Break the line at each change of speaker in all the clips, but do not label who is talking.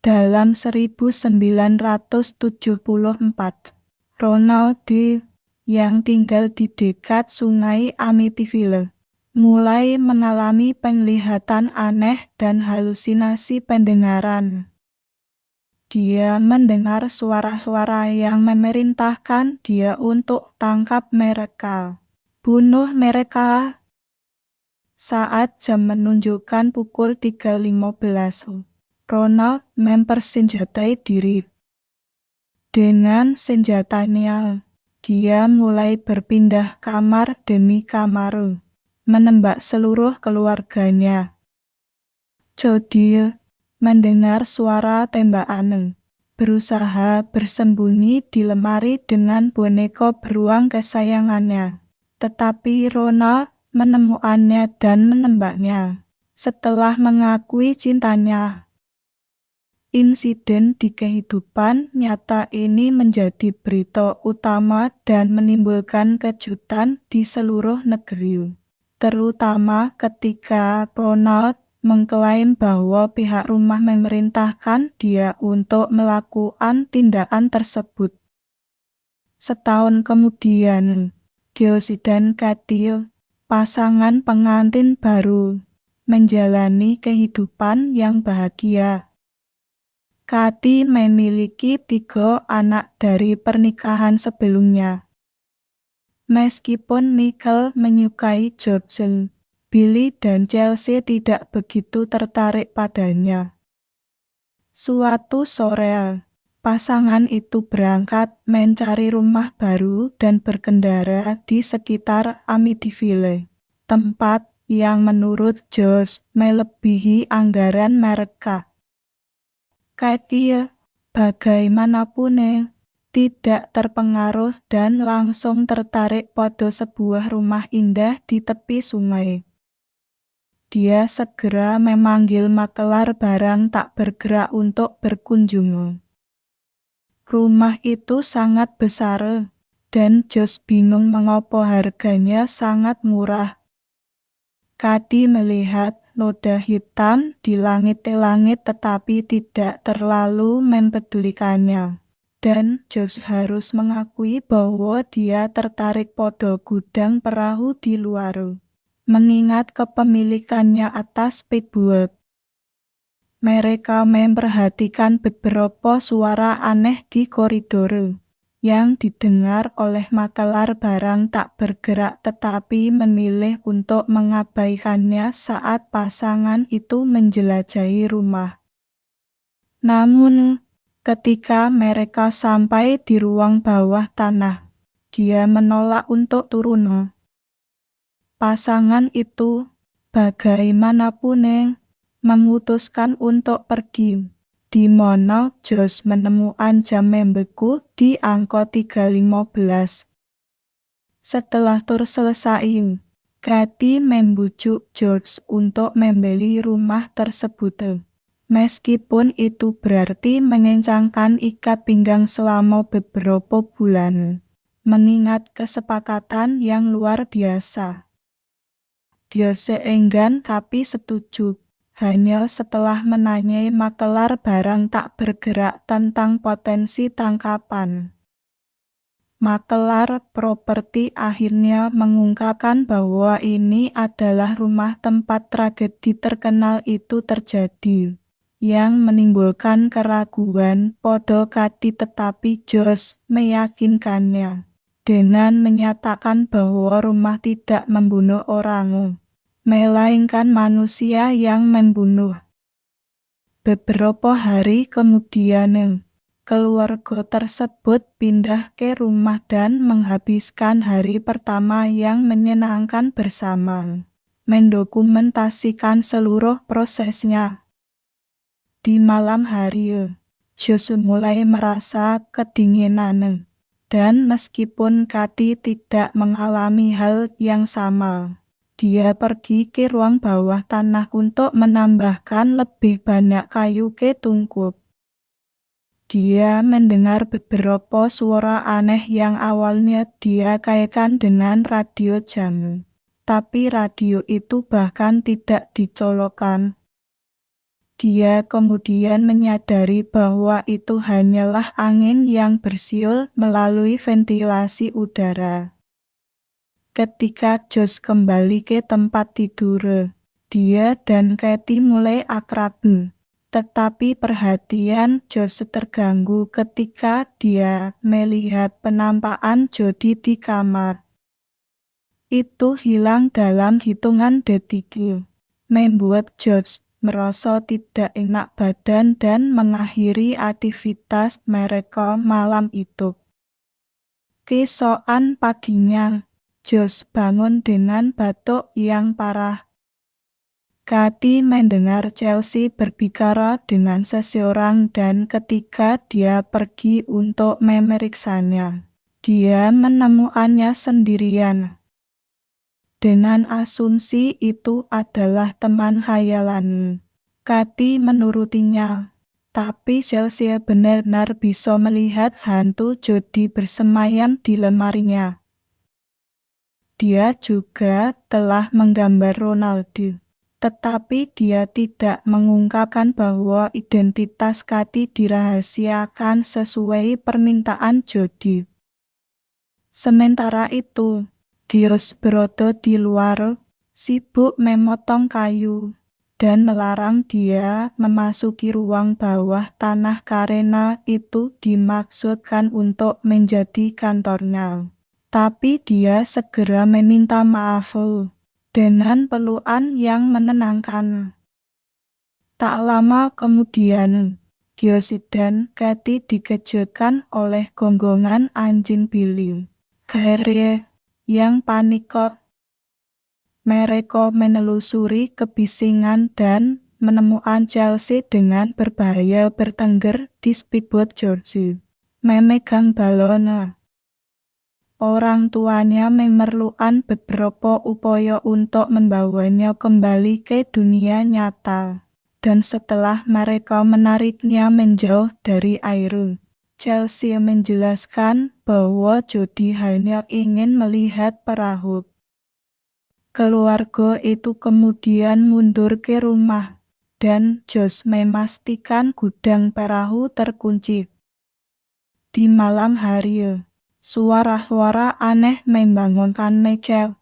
Dalam 1974, Ronald D., yang tinggal di dekat sungai Amityville, mulai mengalami penglihatan aneh dan halusinasi pendengaran. Dia mendengar suara-suara yang memerintahkan dia untuk tangkap mereka, bunuh mereka. Saat jam menunjukkan pukul 3.15, Ronald mempersenjatai diri. Dengan senjatanya, dia mulai berpindah kamar demi kamar, menembak seluruh keluarganya. Jody mendengar suara tembakan, berusaha bersembunyi di lemari dengan boneka beruang kesayangannya. Tetapi Ronald menemukannya dan menembaknya. Setelah mengakui cintanya, insiden di kehidupan nyata ini menjadi berita utama dan menimbulkan kejutan di seluruh negeri, terutama ketika Ronald mengklaim bahwa pihak rumah memerintahkan dia untuk melakukan tindakan tersebut. Setahun kemudian, Josh dan Kathy, pasangan pengantin baru, menjalani kehidupan yang bahagia. Kathy memiliki 3 anak dari pernikahan sebelumnya. Meskipun Michael menyukai George, Billy dan Chelsea tidak begitu tertarik padanya. Suatu sore, pasangan itu berangkat mencari rumah baru dan berkendara di sekitar Amityville, tempat yang menurut George melebihi anggaran mereka. Kathy, bagaimanapun, tidak terpengaruh dan langsung tertarik pada sebuah rumah indah di tepi sungai. Dia segera memanggil makelar barang tak bergerak untuk berkunjung. Rumah itu sangat besar, dan Josh bingung mengapa harganya sangat murah. Kathy melihat noda hitam di langit-langit tetapi tidak terlalu mempedulikannya. Dan Josh harus mengakui bahwa dia tertarik pada gudang perahu di luar, mengingat kepemilikannya atas speedboat. Mereka memperhatikan beberapa suara aneh di koridor, yang didengar oleh makelar barang tak bergerak tetapi memilih untuk mengabaikannya saat pasangan itu menjelajahi rumah. Namun, ketika mereka sampai di ruang bawah tanah, dia menolak untuk turun. Pasangan itu, bagaimanapun, memutuskan untuk pergi. Di mana Josh menemukan jam membeku di angka 3.15. Setelah tur selesai, Kathy membujuk George untuk membeli rumah tersebut. Meskipun itu berarti mengencangkan ikat pinggang selama beberapa bulan, mengingat kesepakatan yang luar biasa. George enggan tapi setuju. Hanya setelah menanyai makelar barang tak bergerak tentang potensi tangkapan. Makelar properti akhirnya mengungkapkan bahwa ini adalah rumah tempat tragedi terkenal itu terjadi, yang menimbulkan keraguan pada Kathy tetapi Josh meyakinkannya, dengan menyatakan bahwa rumah tidak membunuh orang, melainkan manusia yang membunuh. Beberapa hari kemudian, keluarga tersebut pindah ke rumah dan menghabiskan hari pertama yang menyenangkan bersama, mendokumentasikan seluruh prosesnya. Di malam hari, Josh mulai merasa kedinginan, dan meskipun Kathy tidak mengalami hal yang sama, dia pergi ke ruang bawah tanah untuk menambahkan lebih banyak kayu ke tungku. Dia mendengar beberapa suara aneh yang awalnya dia kaitkan dengan radio jam, tapi radio itu bahkan tidak dicolokkan. Dia kemudian menyadari bahwa itu hanyalah angin yang bersiul melalui ventilasi udara. Ketika Josh kembali ke tempat tidur, dia dan Katie mulai akrab. Tetapi perhatian Josh terganggu ketika dia melihat penampakan Jody di kamar. Itu hilang dalam hitungan detik, membuat George merasa tidak enak badan dan mengakhiri aktivitas mereka malam itu. Keesokan paginya, George bangun dengan batuk yang parah. Katie mendengar Chelsea berbicara dengan seseorang dan ketika dia pergi untuk memeriksanya, dia menemukannya sendirian. Dengan asumsi itu adalah teman khayalan, Katie menurutinya. Tapi Chelsea benar-benar bisa melihat hantu Jody bersemayam di lemarinya. Dia juga telah menggambar Ronaldo. Tetapi dia tidak mengungkapkan bahwa identitas Katie dirahasiakan sesuai permintaan Jody. Sementara itu, Gios berada di luar, sibuk memotong kayu, dan melarang dia memasuki ruang bawah tanah karena itu dimaksudkan untuk menjadi kantornya. Tapi dia segera meminta maaf dengan pelukan yang menenangkan. Tak lama kemudian, Gios dan Katie dikejutkan oleh gonggongan anjing Billy. Carrie yang panik. Mereka menelusuri kebisingan dan menemukan Chelsea dengan berbahaya bertengger di speedboat George, memegang balon. Orang tuanya memerlukan beberapa upaya untuk membawanya kembali ke dunia nyata. Dan setelah mereka menariknya menjauh dari air, Chelsea menjelaskan bahwa Jody hanya ingin melihat perahu. Keluarga itu kemudian mundur ke rumah, dan Josh memastikan gudang perahu terkunci. Di malam hari, suara-suara aneh membangunkan Michael.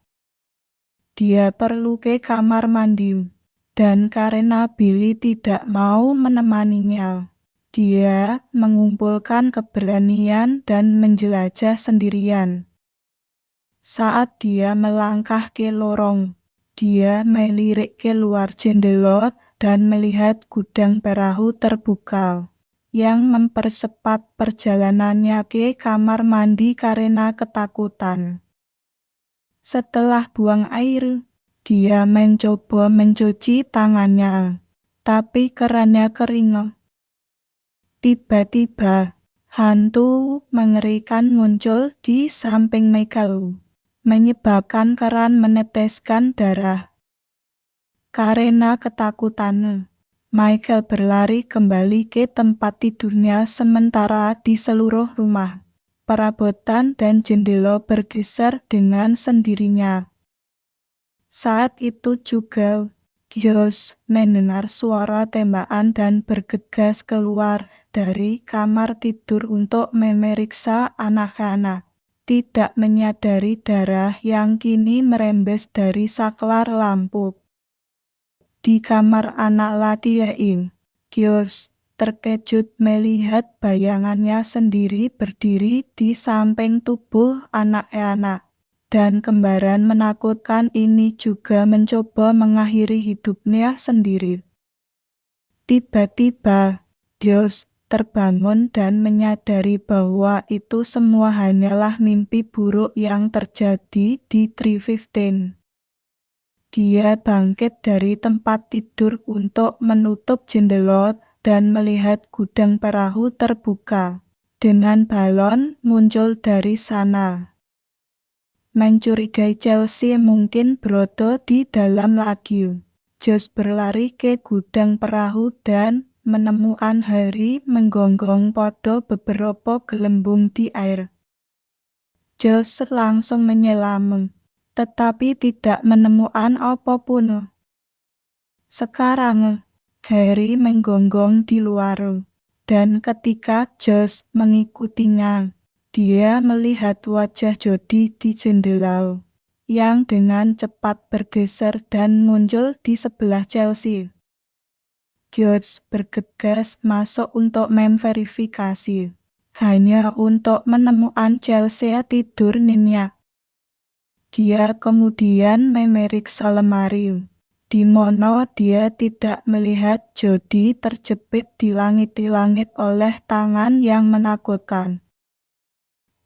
Dia perlu ke kamar mandi, dan karena Billy tidak mau menemaninya, dia mengumpulkan keberanian dan menjelajah sendirian. Saat dia melangkah ke lorong, dia melirik keluar jendela dan melihat gudang perahu terbuka, yang mempercepat perjalanannya ke kamar mandi karena ketakutan. Setelah buang air, dia mencoba mencuci tangannya, tapi kerannya kering. Tiba-tiba, hantu mengerikan muncul di samping Michael, menyebabkan keran meneteskan darah. Karena ketakutan, Michael berlari kembali ke tempat tidurnya sementara di seluruh rumah, perabotan dan jendela bergeser dengan sendirinya. Saat itu juga, Gios mendengar suara tembakan dan bergegas keluar dari kamar tidur untuk memeriksa anak-anak. Tidak menyadari darah yang kini merembes dari saklar lampu. Di kamar anak laki-laki, Gios terkejut melihat bayangannya sendiri berdiri di samping tubuh anak-anak. Dan kembaran menakutkan ini juga mencoba mengakhiri hidupnya sendiri. Tiba-tiba, Gios terbangun dan menyadari bahwa itu semua hanyalah mimpi buruk yang terjadi di 315. Dia bangkit dari tempat tidur untuk menutup jendela dan melihat gudang perahu terbuka, dengan balon muncul dari sana. Mencurigai Chelsea mungkin berada di dalam lagi. Josh berlari ke gudang perahu dan menemukan Harry menggonggong pada beberapa gelembung di air. Josh langsung menyelam, tetapi tidak menemukan apapun. Sekarang, Harry menggonggong di luar, dan ketika George mengikutinya, dia melihat wajah Jody di jendela, yang dengan cepat bergeser dan muncul di sebelah Chelsea. George bergegas masuk untuk memverifikasi, hanya untuk menemukan Chelsea tidur nyenyak. Dia kemudian memeriksa lemari, di mana dia tidak melihat Jody terjepit di langit-langit oleh tangan yang menakutkan.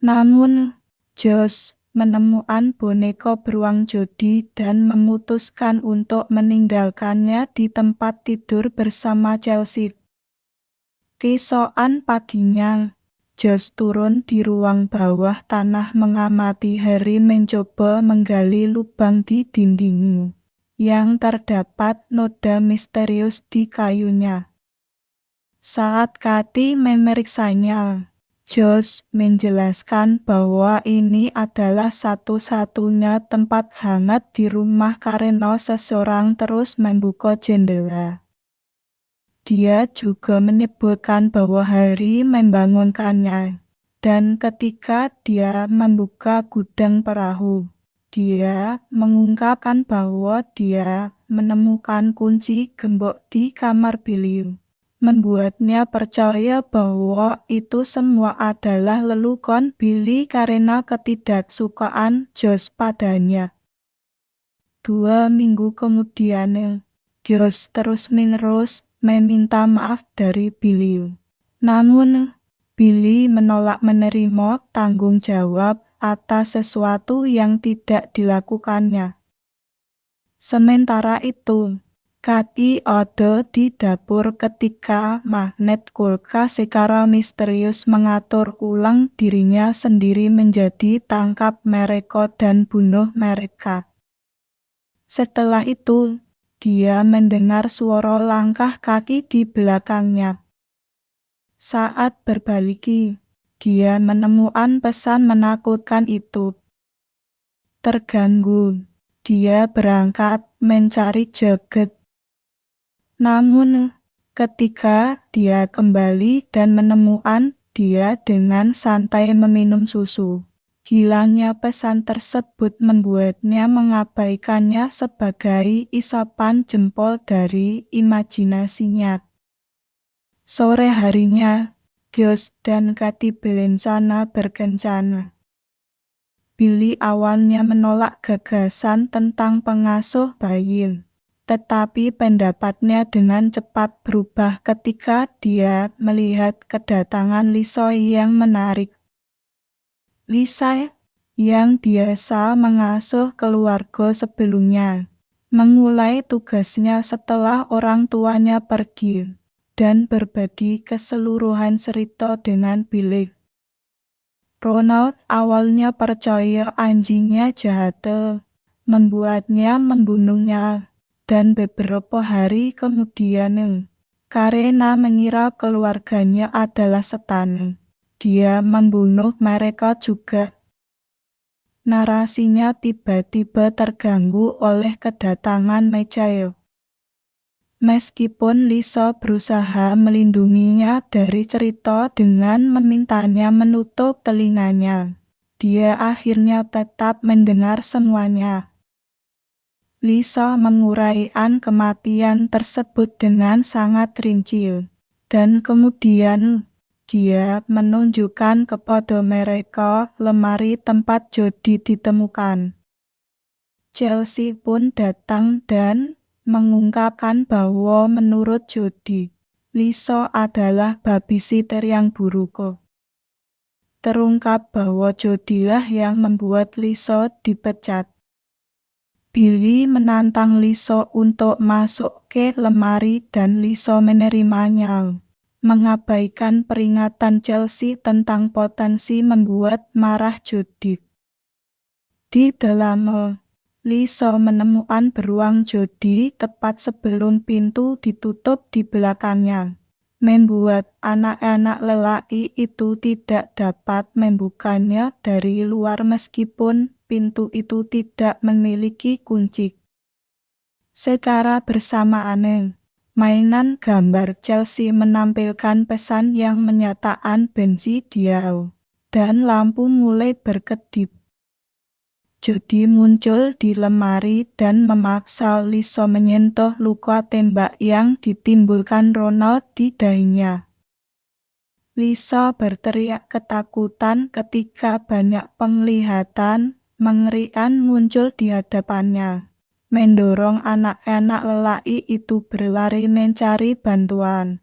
Namun, George menemukan boneka beruang Jody dan memutuskan untuk meninggalkannya di tempat tidur bersama Chelsea. Keesokan paginya, George turun di ruang bawah tanah mengamati Harry mencoba menggali lubang di dinding yang terdapat noda misterius di kayunya. Saat Katie memeriksanya, George menjelaskan bahwa ini adalah satu-satunya tempat hangat di rumah karena seseorang terus membuka jendela. Dia juga menyebutkan bahwa Harry membangunkannya, dan ketika dia membuka gudang perahu, dia mengungkapkan bahwa dia menemukan kunci gembok di kamar Billy, membuatnya percaya bahwa itu semua adalah lelucon Billy karena ketidaksukaan George padanya. 2 minggu kemudian, George terus-menerus meminta maaf dari Billy. Namun, Billy menolak menerima tanggung jawab atas sesuatu yang tidak dilakukannya. Sementara itu, Katie ada di dapur ketika magnet kulkas secara misterius mengatur ulang dirinya sendiri menjadi tangkap mereka dan bunuh mereka. Setelah itu, dia mendengar suara langkah kaki di belakangnya. Saat berbalik, dia menemukan pesan menakutkan itu. Terganggu, dia berangkat mencari jaket. Namun, ketika dia kembali dan menemukan dia dengan santai meminum susu, hilangnya pesan tersebut membuatnya mengabaikannya sebagai isapan jempol dari imajinasinya. Sore harinya, George dan Katie berencana berkencan. Billy awalnya menolak gagasan tentang pengasuh bayi, tetapi pendapatnya dengan cepat berubah ketika dia melihat kedatangan Lisa yang menarik. Lisa, yang biasa mengasuh keluarga sebelumnya, memulai tugasnya setelah orang tuanya pergi, dan berbagi keseluruhan cerita dengan Billy. Ronald awalnya percaya anjingnya jahat, membuatnya membunuhnya, dan beberapa hari kemudian, karena mengira keluarganya adalah setan, dia membunuh mereka juga. Narasinya tiba-tiba terganggu oleh kedatangan Michael. Meskipun Lisa berusaha melindunginya dari cerita dengan memintanya menutup telinganya, dia akhirnya tetap mendengar semuanya. Lisa menguraikan kematian tersebut dengan sangat rinci, dan kemudian dia menunjukkan kepada mereka lemari tempat Jody ditemukan. Chelsea pun datang dan mengungkapkan bahwa menurut Jody, Lisa adalah babysitter yang buruk. Terungkap bahwa Jody-lah yang membuat Lisa dipecat. Billy menantang Lisa untuk masuk ke lemari dan Lisa menerimanya, mengabaikan peringatan Chelsea tentang potensi membuat marah Jody. Di dalam, Lisa menemukan beruang Jody tepat sebelum pintu ditutup di belakangnya, membuat anak-anak lelaki itu tidak dapat membukanya dari luar meskipun pintu itu tidak memiliki kunci. Secara bersamaan, Mainan gambar Chelsea menampilkan pesan yang menyatakan bensi Diao, dan lampu mulai berkedip. Jody muncul di lemari dan memaksa Lisa menyentuh luka tembak yang ditimbulkan Ronald di dahinya. Lisa berteriak ketakutan ketika banyak penglihatan mengerikan muncul di hadapannya, mendorong anak-anak lelaki itu berlari mencari bantuan.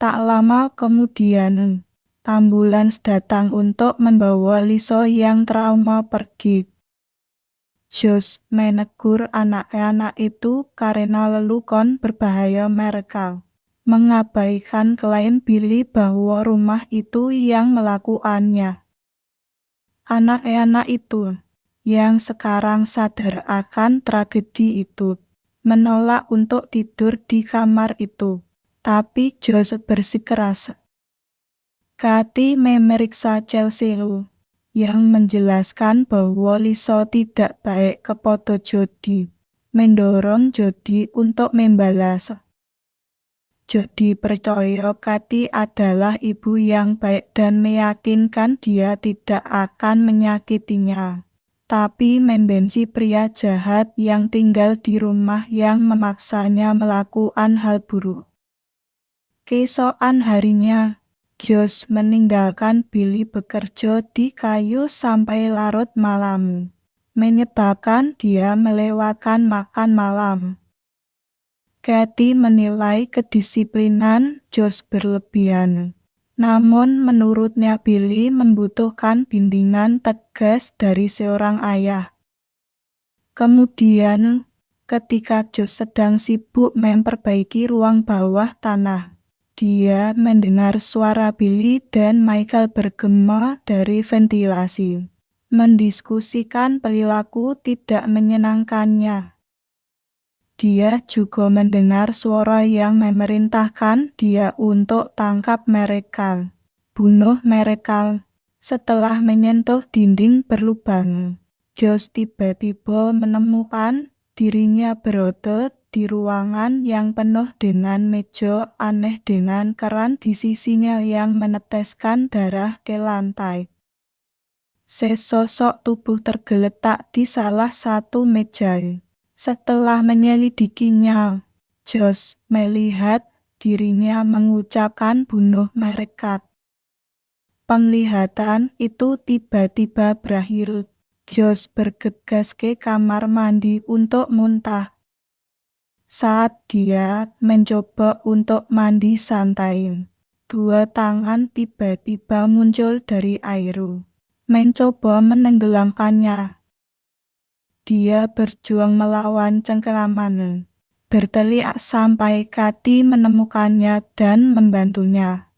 Tak lama kemudian, ambulans datang untuk membawa Lisa yang trauma pergi. Josh menegur anak-anak itu karena lelucon berbahaya mereka, mengabaikan klaim Billy bahwa rumah itu yang melakukannya. Anak-anak itu, yang sekarang sadar akan tragedi itu, menolak untuk tidur di kamar itu, tapi Josh bersikeras. Kathy memeriksa Chelsea yang menjelaskan bahwa Lisa tidak baik kepada Jody, mendorong Jody untuk membalas. Jody percaya Kathy adalah ibu yang baik dan meyakinkan dia tidak akan menyakitinya, tapi membenci pria jahat yang tinggal di rumah yang memaksanya melakukan hal buruk. Keesokan harinya, Josh meninggalkan Billy bekerja di kayu sampai larut malam, menyebabkan dia melewatkan makan malam. Kathy menilai kedisiplinan Josh berlebihan, namun menurutnya Billy membutuhkan bimbingan tegas dari seorang ayah. Kemudian, ketika Josh sedang sibuk memperbaiki ruang bawah tanah, dia mendengar suara Billy dan Michael bergema dari ventilasi, mendiskusikan perilaku tidak menyenangkannya. Dia juga mendengar suara yang memerintahkan dia untuk tangkap mereka, bunuh mereka. Setelah menyentuh dinding berlubang, Josh tiba-tiba menemukan dirinya berotot di ruangan yang penuh dengan meja aneh dengan keran di sisinya yang meneteskan darah ke lantai. Sesosok tubuh tergeletak di salah satu meja. Setelah menyelidikinya, Josh melihat dirinya mengucapkan bunuh mereka. Penglihatan itu tiba-tiba berakhir. Josh bergegas ke kamar mandi untuk muntah. Saat dia mencoba untuk mandi santai, dua tangan tiba-tiba muncul dari air, mencoba menenggelamkannya. Dia berjuang melawan cengkeraman, berteriak sampai Kathy menemukannya dan membantunya.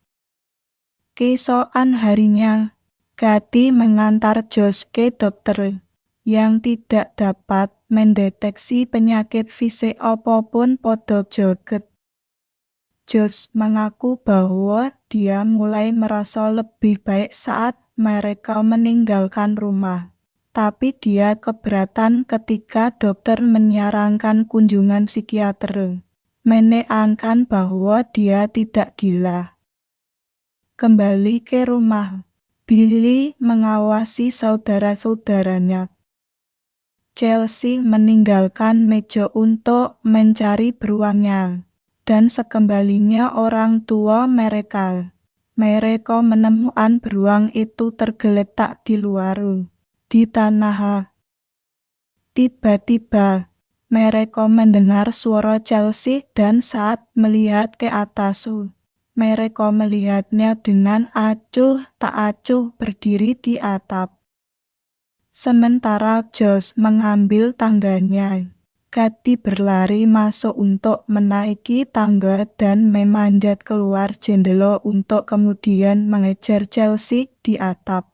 Keesokan harinya, Kathy mengantar Josh ke dokter yang tidak dapat mendeteksi penyakit fisik apapun pada Joget. Josh mengaku bahwa dia mulai merasa lebih baik saat mereka meninggalkan rumah, tapi dia keberatan ketika dokter menyarankan kunjungan psikiater, menekankan bahwa dia tidak gila. Kembali ke rumah, Billy mengawasi saudara-saudaranya. Chelsea meninggalkan meja untuk mencari beruangnya, dan sekembalinya orang tua mereka menemukan beruang itu tergeletak di luar, di tanah. Tiba-tiba, mereka mendengar suara Chelsea dan saat melihat ke atas, mereka melihatnya dengan acuh tak acuh berdiri di atap. Sementara Josh mengambil tangganya, Kathy berlari masuk untuk menaiki tangga dan memanjat keluar jendela untuk kemudian mengejar Chelsea di atap.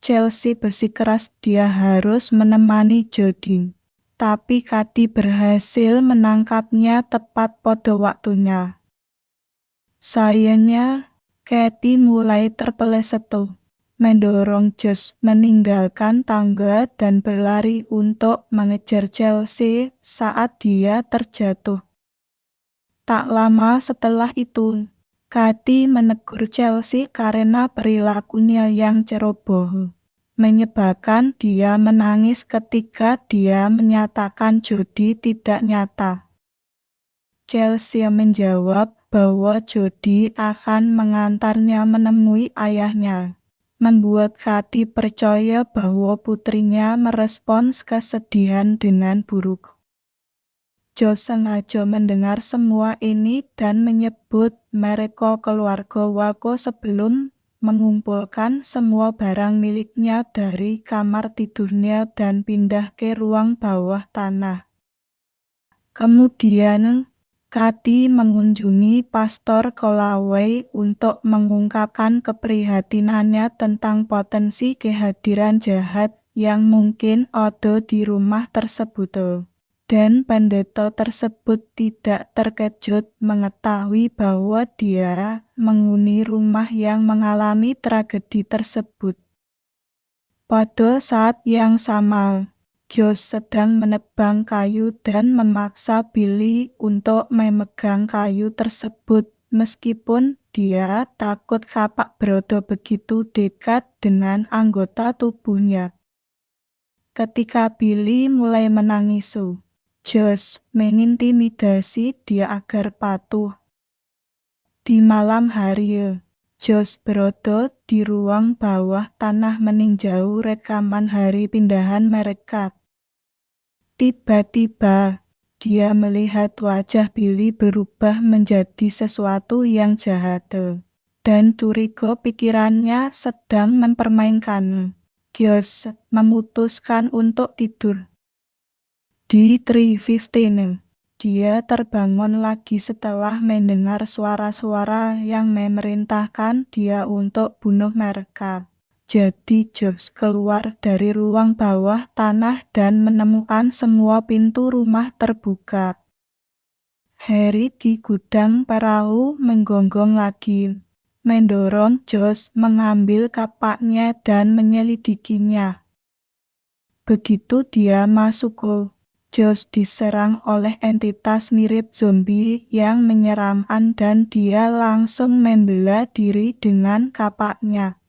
Chelsea bersikeras dia harus menemani Jody, tapi Kathy berhasil menangkapnya tepat pada waktunya. Sayangnya, Kathy mulai terpeleset, mendorong Josh meninggalkan tangga dan berlari untuk mengejar Chelsea saat dia terjatuh. Tak lama setelah itu, Katie menegur Chelsea karena perilakunya yang ceroboh, menyebabkan dia menangis ketika dia menyatakan Jodie tidak nyata. Chelsea menjawab bahwa Jodie akan mengantarnya menemui ayahnya, membuat Katie percaya bahwa putrinya merespons kesedihan dengan buruk. Josh sengaja mendengar semua ini dan menyebut mereka keluarga Walko sebelum mengumpulkan semua barang miliknya dari kamar tidurnya dan pindah ke ruang bawah tanah. Kemudian, Katie mengunjungi Pastor Callaway untuk mengungkapkan keprihatinannya tentang potensi kehadiran jahat yang mungkin ada di rumah tersebut. Dan pendeta tersebut tidak terkejut mengetahui bahwa dia menghuni rumah yang mengalami tragedi tersebut. Pada saat yang sama, Josh sedang menebang kayu dan memaksa Billy untuk memegang kayu tersebut meskipun dia takut kapak berada begitu dekat dengan anggota tubuhnya. Ketika Billy mulai menangis, Josh mengintimidasi dia agar patuh. Di malam hari, Josh berada di ruang bawah tanah meninjau rekaman hari pindahan mereka. Tiba-tiba, dia melihat wajah Billy berubah menjadi sesuatu yang jahat, dan curiga pikirannya sedang mempermainkan. Josh memutuskan untuk tidur. Di 3:15, dia terbangun lagi setelah mendengar suara-suara yang memerintahkan dia untuk bunuh mereka. Jadi Josh keluar dari ruang bawah tanah dan menemukan semua pintu rumah terbuka. Harry di gudang perahu menggonggong lagi, mendorong Josh mengambil kapaknya dan menyelidikinya. Begitu dia masuk, Josh diserang oleh entitas mirip zombie yang menyeramkan dan dia langsung membela diri dengan kapaknya.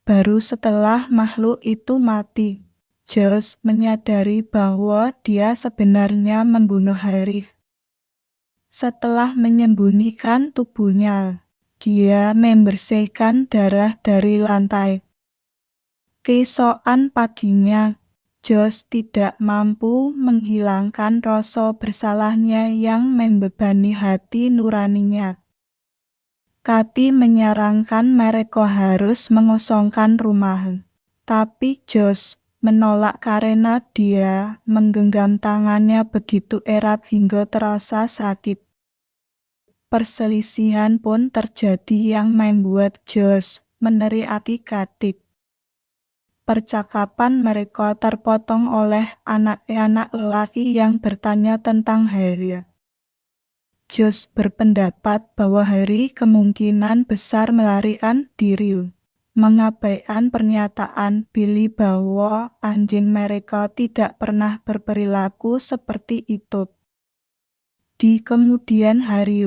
Baru setelah makhluk itu mati, Josh menyadari bahwa dia sebenarnya membunuh Harry. Setelah menyembunyikan tubuhnya, dia membersihkan darah dari lantai. Keesokan paginya, Josh tidak mampu menghilangkan rasa bersalahnya yang membebani hati nuraninya. Katie menyarankan mereka harus mengosongkan rumah, tapi Josh menolak karena dia menggenggam tangannya begitu erat hingga terasa sakit. Perselisihan pun terjadi yang membuat Josh meneriaki Katie. Percakapan mereka terpotong oleh anak-anak lelaki yang bertanya tentang Harry. Josh berpendapat bahwa Harry kemungkinan besar melarikan diri, mengabaikan pernyataan Billy bahwa anjing mereka tidak pernah berperilaku seperti itu. Di kemudian hari,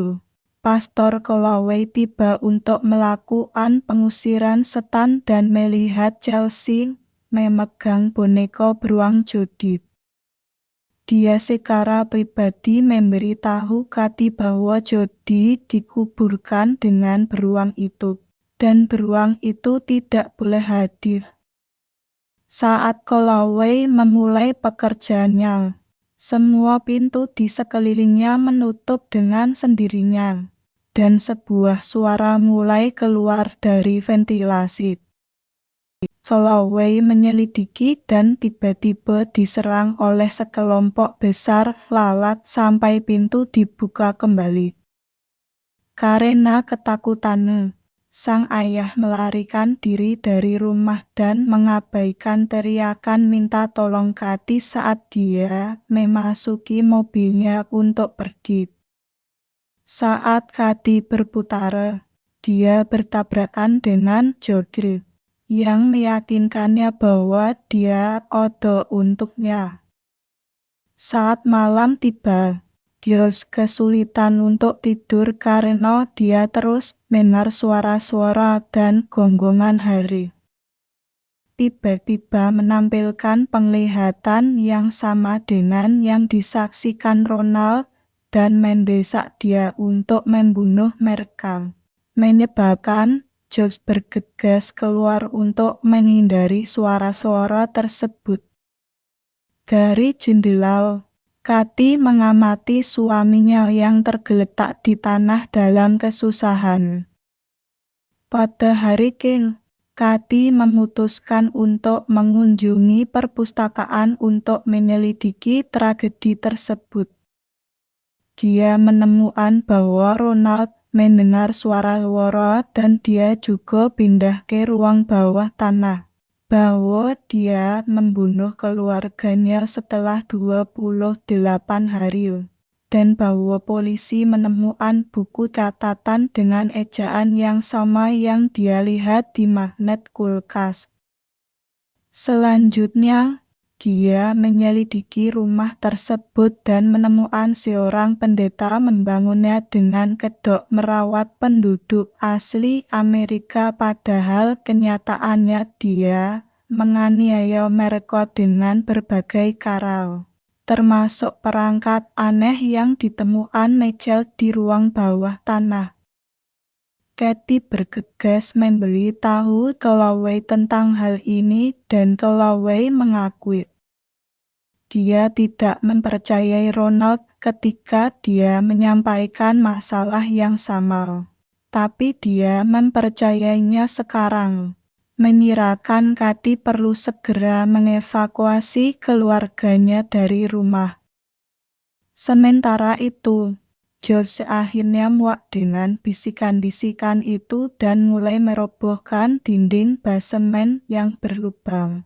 Pastor Callaway tiba untuk melakukan pengusiran setan dan melihat Chelsea memegang boneka beruang Jodie. Dia secara pribadi memberitahu Katie bahwa Jodie dikuburkan dengan beruang itu, dan beruang itu tidak boleh hadir. Saat Callaway memulai pekerjaannya, semua pintu di sekelilingnya menutup dengan sendirinya, dan sebuah suara mulai keluar dari ventilasi. Callaway menyelidiki dan tiba-tiba diserang oleh sekelompok besar lalat sampai pintu dibuka kembali. Karena ketakutan, sang ayah melarikan diri dari rumah dan mengabaikan teriakan minta tolong Katie saat dia memasuki mobilnya untuk pergi. Saat Katie berputar, dia bertabrakan dengan Jodie, yang meyakinkannya bahwa dia ada untuknya. Saat malam tiba, Giles kesulitan untuk tidur karena dia terus mendengar suara-suara dan gonggongan hari. Tiba-tiba menampilkan penglihatan yang sama dengan yang disaksikan Ronald dan mendesak dia untuk membunuh Merkel, menyebabkan George bergegas keluar untuk menghindari suara-suara tersebut. Dari jendela, Kathy mengamati suaminya yang tergeletak di tanah dalam kesusahan. Pada hari King, Kathy memutuskan untuk mengunjungi perpustakaan untuk menyelidiki tragedi tersebut. Dia menemukan bahwa Ronald mendengar suara dan dia juga pindah ke ruang bawah tanah. Bahwa dia membunuh keluarganya setelah 28 hari. Dan bahwa polisi menemukan buku catatan dengan ejaan yang sama yang dia lihat di magnet kulkas. Selanjutnya, dia menyelidiki rumah tersebut dan menemukan seorang pendeta membangunnya dengan kedok merawat penduduk asli Amerika, padahal kenyataannya dia menganiaya mereka dengan berbagai cara, termasuk perangkat aneh yang ditemukan Nigel di ruang bawah tanah. Kathy bergegas memberi tahu Calloway tentang hal ini dan Calloway mengakui. Dia tidak mempercayai Ronald ketika dia menyampaikan masalah yang sama. Tapi dia mempercayainya sekarang. Menyiratkan Kathy perlu segera mengevakuasi keluarganya dari rumah. Sementara itu, George akhirnya muak dengan bisikan-bisikan itu dan mulai merobohkan dinding basemen yang berlubang.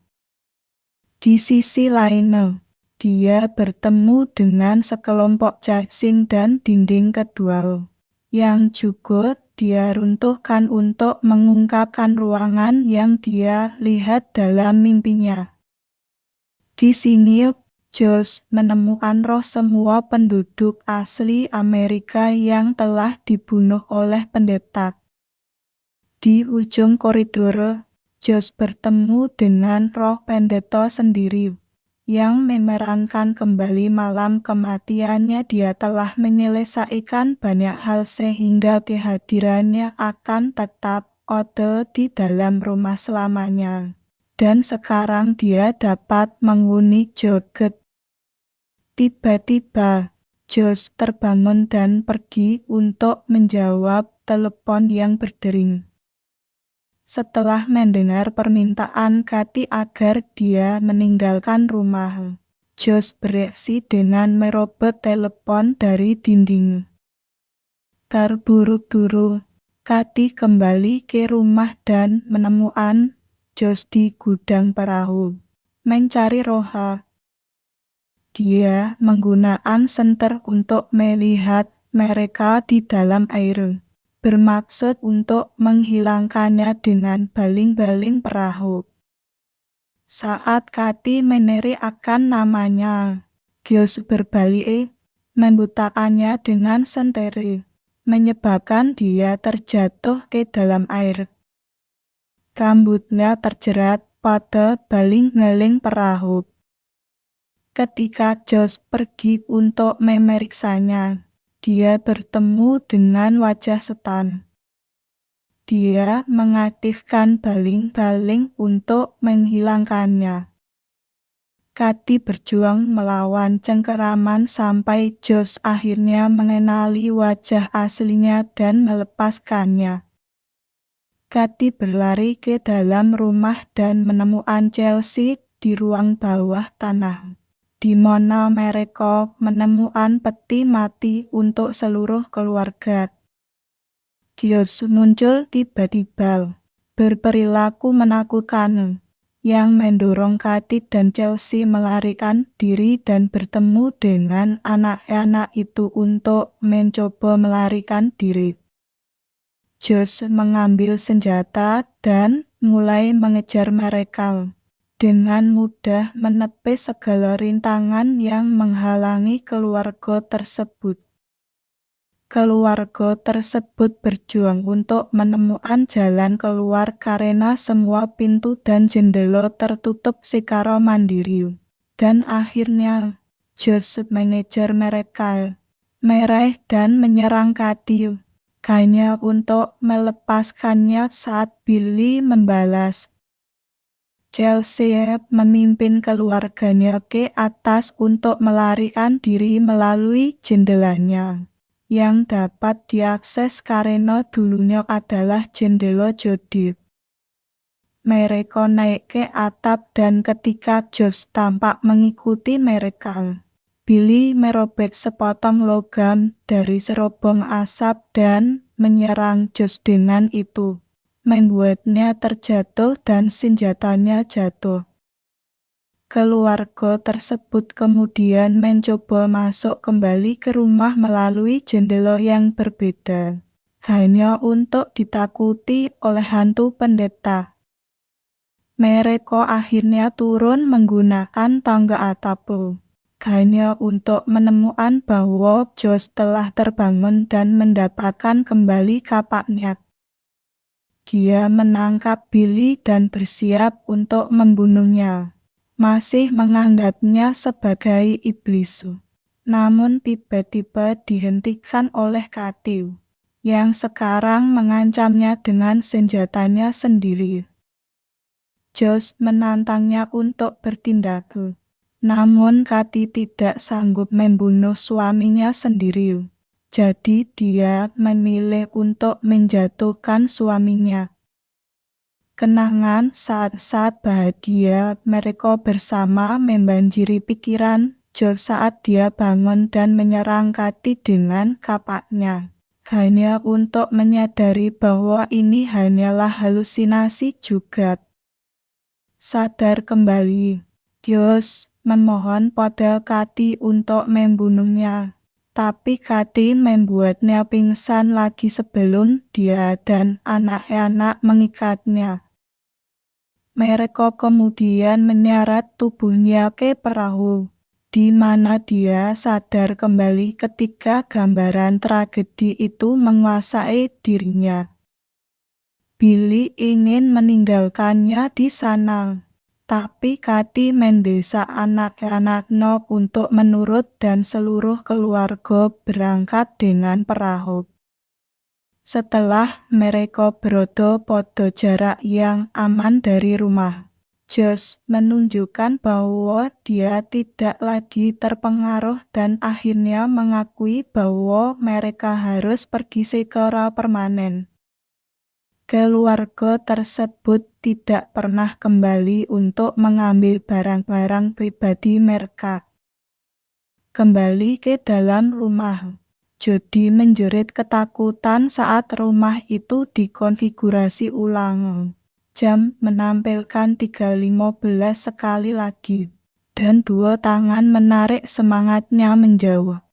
Di sisi lainnya, dia bertemu dengan sekelompok cacing dan dinding kedua, yang juga dia runtuhkan untuk mengungkapkan ruangan yang dia lihat dalam mimpinya. Di sini, George menemukan roh semua penduduk asli Amerika yang telah dibunuh oleh pendeta. Di ujung koridor, George bertemu dengan roh pendeta sendiri, yang memerankan kembali malam kematiannya. Dia telah menyelesaikan banyak hal sehingga kehadirannya akan tetap ada di dalam rumah selamanya. Dan sekarang dia dapat menghuni joget. Tiba-tiba, George terbangun dan pergi untuk menjawab telepon yang berdering. Setelah mendengar permintaan Kathy agar dia meninggalkan rumah, George bereaksi dengan merobek telepon dari dinding. Terburu-buru, Kathy kembali ke rumah dan menemukan George di gudang perahu, mencari Roha. Dia menggunakan senter untuk melihat mereka di dalam air, bermaksud untuk menghilangkannya dengan baling-baling perahu. Saat Kathy meneriakkan namanya, George berbalik, membutakannya dengan senter, menyebabkan dia terjatuh ke dalam air. Rambutnya terjerat pada baling-baling perahu. Ketika George pergi untuk memeriksanya, dia bertemu dengan wajah setan. Dia mengaktifkan baling-baling untuk menghilangkannya. Kathy berjuang melawan cengkeraman sampai George akhirnya mengenali wajah aslinya dan melepaskannya. Kathy berlari ke dalam rumah dan menemukan Chelsea di ruang bawah tanah, di mana mereka menemukan peti mati untuk seluruh keluarga. George muncul tiba-tiba, berperilaku menakutkan, yang mendorong Kathy dan Chelsea melarikan diri dan bertemu dengan anak-anak itu untuk mencoba melarikan diri. George mengambil senjata dan mulai mengejar mereka. dengan mudah menepis segala rintangan yang menghalangi keluarga tersebut. Keluarga tersebut berjuang untuk menemukan jalan keluar karena semua pintu dan jendela tertutup secara mandiri. Dan akhirnya, Joseph mengejar mereka, meraih dan menyerang Katiu, hanya untuk melepaskannya saat Billy membalas. Joseph memimpin keluarganya ke atas untuk melarikan diri melalui jendelanya, yang dapat diakses karena dulunya adalah jendela Judith. Mereka naik ke atap dan ketika Josh tampak mengikuti mereka, Billy merobek sepotong logam dari serobong asap dan menyerang Josh dengan itu, membuatnya terjatuh dan senjatanya jatuh. Keluarga tersebut kemudian mencoba masuk kembali ke rumah melalui jendela yang berbeda, hanya untuk ditakuti oleh hantu pendeta. Mereka akhirnya turun menggunakan tangga atap, hanya untuk menemukan bahwa Josh telah terbangun dan mendapatkan kembali kapaknya. Dia menangkap Billy dan bersiap untuk membunuhnya, masih menganggapnya sebagai iblis. Namun tiba-tiba dihentikan oleh Katiu, yang sekarang mengancamnya dengan senjatanya sendiri. Josh menantangnya untuk bertindak, namun Kati tidak sanggup membunuh suaminya sendiri. Jadi dia memilih untuk menjatuhkan suaminya. Kenangan saat-saat bahagia mereka bersama membanjiri pikiran Josh saat dia bangun dan menyerang Kati dengan kapaknya, hanya untuk menyadari bahwa ini hanyalah halusinasi juga. Sadar kembali, Josh memohon pada Kati untuk membunuhnya, tapi Kati membuatnya pingsan lagi sebelum dia dan anak-anak mengikatnya. Mereka kemudian menyeret tubuhnya ke perahu, di mana dia sadar kembali ketika gambaran tragedi itu menguasai dirinya. Billy ingin meninggalkannya di sana, tapi Kati mendesak anak-anaknya untuk menurut dan seluruh keluarga berangkat dengan perahu. Setelah mereka berada pada jarak yang aman dari rumah, Josh menunjukkan bahwa dia tidak lagi terpengaruh dan akhirnya mengakui bahwa mereka harus pergi secara permanen. Keluarga tersebut tidak pernah kembali untuk mengambil barang-barang pribadi mereka. Kembali ke dalam rumah, Jody menjerit ketakutan saat rumah itu dikonfigurasi ulang. Jam menampilkan 3.15 sekali lagi, dan dua tangan menarik semangatnya menjauh.